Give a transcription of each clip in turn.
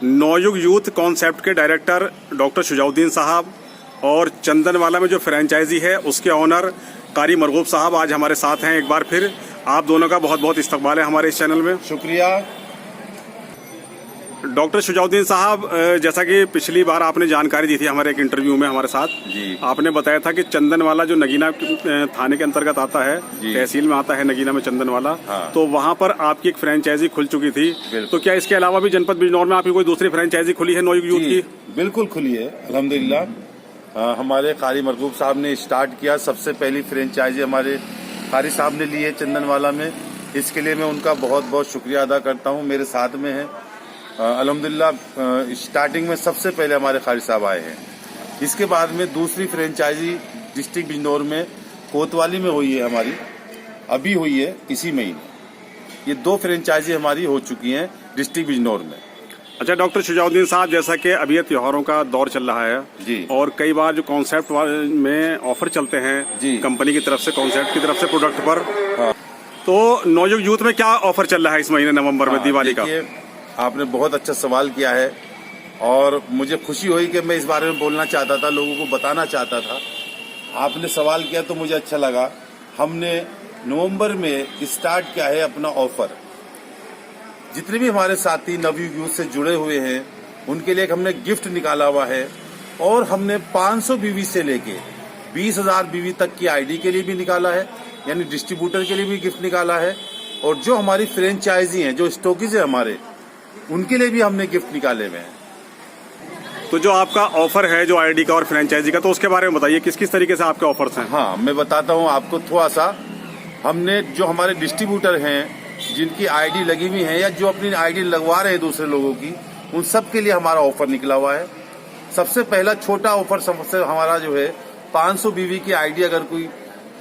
नौयुग youth concept के director doctor Shujauddin साहब और चंदनवाला में जो फ्रेंचाइजी है उसके ऑनर कारी मरगूब साहब आज हमारे साथ हैं। एक बार फिर आप दोनों का बहुत बहुत इस्तकबाल है हमारे इस चैनल में। शुक्रिया। डॉक्टर शुजाउद्दीन साहब, जैसा कि पिछली बार आपने जानकारी दी थी हमारे एक इंटरव्यू में हमारे साथ जी। आपने बताया था कि चंदनवाला जो नगीना थाने के अंतर्गत आता है, तहसील में आता है नगीना में चंदनवाला, हाँ। तो वहाँ पर आपकी एक फ्रेंचाइजी खुल चुकी थी। तो क्या इसके अलावा भी जनपद बिजनौर में आपकी कोई दूसरी फ्रेंचाइजी खुली है नौयुग यूथ की? बिल्कुल खुली है, अल्हम्दुलिल्लाह। हमारे कारी मरगूब साहब ने स्टार्ट किया। सबसे पहली फ्रेंचाइजी हमारे कारी साहब ने ली है चंदनवाला में। इसके लिए मैं उनका बहुत बहुत शुक्रिया अदा करता हूँ। मेरे साथ में है अल्हम्दुलिल्लाह। स्टार्टिंग में सबसे पहले हमारे कारी साहब आए हैं। इसके बाद में दूसरी फ्रेंचाइजी डिस्ट्रिक्ट बिजनौर में कोतवाली में हुई है हमारी, अभी हुई है इसी महीने। ये 2 फ्रेंचाइजी हमारी हो चुकी हैं डिस्ट्रिक्ट बिजनौर में। अच्छा डॉक्टर शुजाउद्दीन साहब, जैसा कि अभी त्योहारों का दौर चल रहा है जी, और कई बार जो कॉन्सेप्ट में ऑफर चलते हैं जी कंपनी की तरफ से, कॉन्सेप्ट की तरफ से प्रोडक्ट पर, हाँ। तो नौयुग यूथ में क्या ऑफर चल रहा है इस महीने नवंबर में दिवाली का? आपने बहुत अच्छा सवाल किया है और मुझे खुशी हुई कि मैं इस बारे में बोलना चाहता था, लोगों को बताना चाहता था। आपने सवाल किया तो मुझे अच्छा लगा। हमने नवंबर में स्टार्ट किया है अपना ऑफर। जितने भी हमारे साथी नवयुग यूथ से जुड़े हुए हैं उनके लिए हमने गिफ्ट निकाला हुआ है, और हमने 500 बीवी से लेके 20,000 बीवी तक की आईडी के लिए भी निकाला है, यानी डिस्ट्रीब्यूटर के लिए भी गिफ्ट निकाला है। और जो हमारी फ्रेंचाइजी हैं, जो स्टॉकीज है हमारे, उनके लिए भी हमने गिफ्ट निकाले हुए हैं। तो जो आपका ऑफर है जो आईडी का और फ्रेंचाइजी का, तो उसके बारे में बताइए किस किस तरीके से आपके ऑफर्स हैं? हाँ, मैं बताता हूँ आपको थोड़ा सा। हमने जो हमारे डिस्ट्रीब्यूटर हैं जिनकी आईडी लगी हुई है या जो अपनी आईडी लगवा रहे हैं दूसरे लोगों की, उन सब के लिए हमारा ऑफर निकला हुआ है। सबसे पहला छोटा ऑफर सबसे हमारा जो है 500 बीवी की आईडी अगर कोई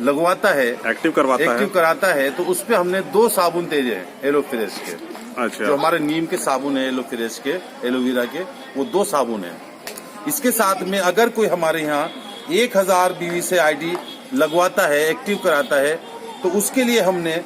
लगवाता है, एक्टिव कराता है, तो उस पर हमने 2 साबुन दे हैं एलोफ्रेश के। अच्छा। जो हमारे नीम के साबुन है एलोफ्रेश के, एलोवेरा के, वो 2 साबुन है। इसके साथ में अगर कोई हमारे यहाँ 1000 बीवी से आईडी लगवाता है, एक्टिव कराता है, तो उसके लिए हमने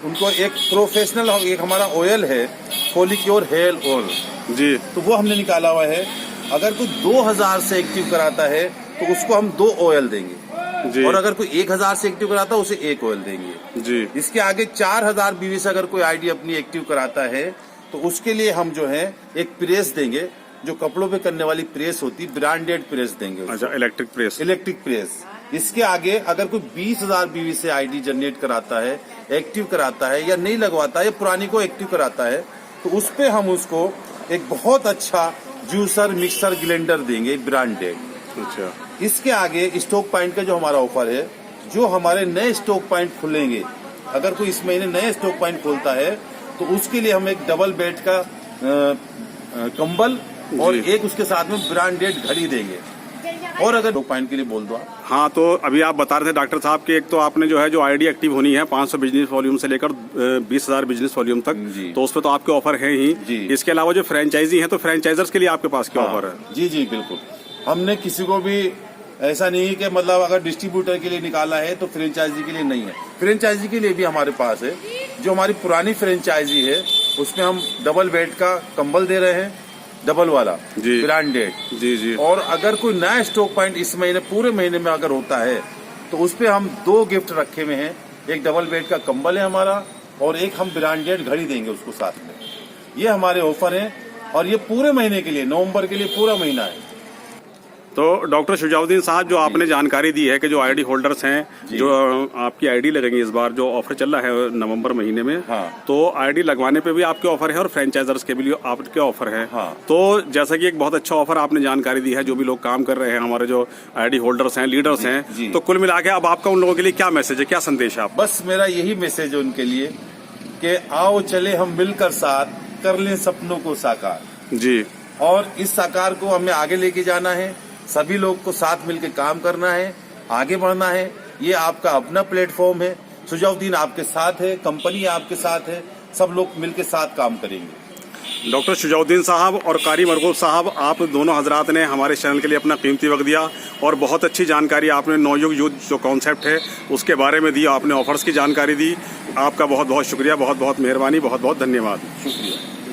उनको एक प्रोफेशनल एक हमारा ऑयल है, फॉलिक्योर हेयर ऑयल जी, तो वो हमने निकाला हुआ है। अगर कोई 2000 से एक्टिव कराता है तो उसको हम 2 ऑयल देंगे जी। और अगर कोई 1000 से एक्टिव कराता है उसे 1 ऑयल देंगे जी। इसके आगे 4000 बीवी से अगर कोई आईडी अपनी एक्टिव कराता है तो उसके लिए हम जो है एक प्रेस देंगे, जो कपड़ों पे करने वाली प्रेस होती, ब्रांडेड प्रेस देंगे। अच्छा, इलेक्ट्रिक प्रेस। इसके आगे अगर कोई 20,000 बीवी से आईडी जनरेट कराता है, एक्टिव कराता है, या नहीं लगवाता है, पुरानी को एक्टिव कराता है, तो उस पे हम उसको एक बहुत अच्छा जूसर, मिक्सर, ग्राइंडर देंगे ब्रांडेड। अच्छा। इसके आगे स्टॉक पॉइंट का जो हमारा ऑफर है, जो हमारे नए स्टॉक पॉइंट खुलेंगे, अगर कोई इस महीने नए स्टॉक पॉइंट खोलता है तो उसके लिए हम एक डबल बेड का कंबल और एक उसके साथ में ब्रांडेड घड़ी देंगे। और अगर 2 पॉइंट के लिए बोल दो। हाँ, तो अभी आप बता रहे थे डॉक्टर साहब कि एक तो आपने जो है जो आईडी एक्टिव होनी है 500 बिजनेस वॉल्यूम से लेकर 20,000 बिजनेस वॉल्यूम तक, तो उस पर तो आपके ऑफर है ही। इसके अलावा जो फ्रेंचाइजी है, तो फ्रेंचाइजर्स के लिए आपके पास क्या ऑफर है? जी जी बिल्कुल। हमने किसी को भी ऐसा नहीं है कि मतलब अगर डिस्ट्रीब्यूटर के लिए निकाला है तो फ्रेंचाइजी के लिए नहीं है। फ्रेंचाइजी के लिए भी हमारे पास है। जो हमारी पुरानी फ्रेंचाइजी है उसमें हम डबल बेड का कंबल दे रहे हैं, डबल वाला ब्रांडेड जी। और अगर कोई नया स्टॉक पॉइंट इस महीने पूरे महीने में अगर होता है तो उस पे हम 2 गिफ्ट रखे हुए हैं। एक डबल बेड का कंबल है हमारा, और एक हम ब्रांडेड घड़ी देंगे उसको साथ में। ये हमारे ऑफर हैं और ये पूरे महीने के लिए, नवंबर के लिए पूरा महीना है। तो डॉक्टर शुजाउद्दीन साहब, जो आपने जानकारी दी है कि जो आईडी होल्डर्स हैं, जो आपकी आईडी लगेंगी इस बार, जो ऑफर चल रहा है नवंबर महीने में, हाँ। तो आईडी लगवाने पे भी आपके ऑफर है और फ्रेंचाइजर्स के भी आपके ऑफर है, हाँ। तो जैसा कि एक बहुत अच्छा ऑफर आपने जानकारी दी है, जो भी लोग काम कर रहे हैं, हमारे जो आईडी होल्डर्स हैं, लीडर्स हैं, तो कुल मिला के अब आपका उन लोगों के लिए क्या मैसेज है, क्या संदेश है आप? बस मेरा यही मैसेज है उनके लिए कि आओ चले हम मिलकर साथ, कर लें सपनों को साकार जी। और इस साकार को हमें आगे लेके जाना है। सभी लोग को साथ मिलकर काम करना है, आगे बढ़ना है। ये आपका अपना प्लेटफॉर्म है। शुजाउद्दीन आपके साथ है, कंपनी आपके साथ है, सब लोग मिलकर साथ काम करेंगे। डॉक्टर शुजाउद्दीन साहब और कारी मरगूब साहब, आप दोनों हजरात ने हमारे चैनल के लिए अपना कीमती वक्त दिया और बहुत अच्छी जानकारी आपने नौयुग यूथ जो कॉन्सेप्ट है उसके बारे में दी, आपने ऑफर्स की जानकारी दी। आपका बहुत बहुत शुक्रिया, बहुत बहुत मेहरबानी, बहुत बहुत धन्यवाद। शुक्रिया।